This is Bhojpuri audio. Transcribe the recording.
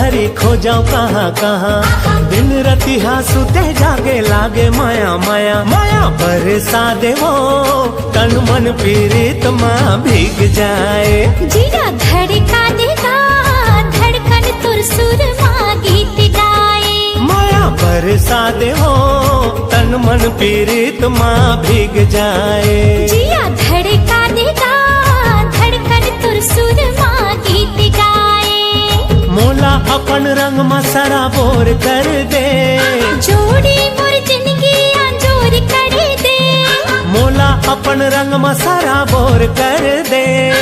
भरी खो जाओ कहाँ कहाँ। दिन रतिहा सुते जागे लागे माया माया माया बरसा देवो तन मन पीड़ित माँ भीग जाए। जिया धड़का देगा धड़कन तुर सुर माँ गीत गाए। माया बरसा देवो तन मन पीड़ित माँ भीग जाए। जिया धड़का देगा धड़कन तुर सुर माँ गीत गाए। मोला अपन रंग में सराबोर कर दे। जोड़ी मोर जिंदगी अंजोर कर दे। मोला अपन रंग में सराबोर कर दे।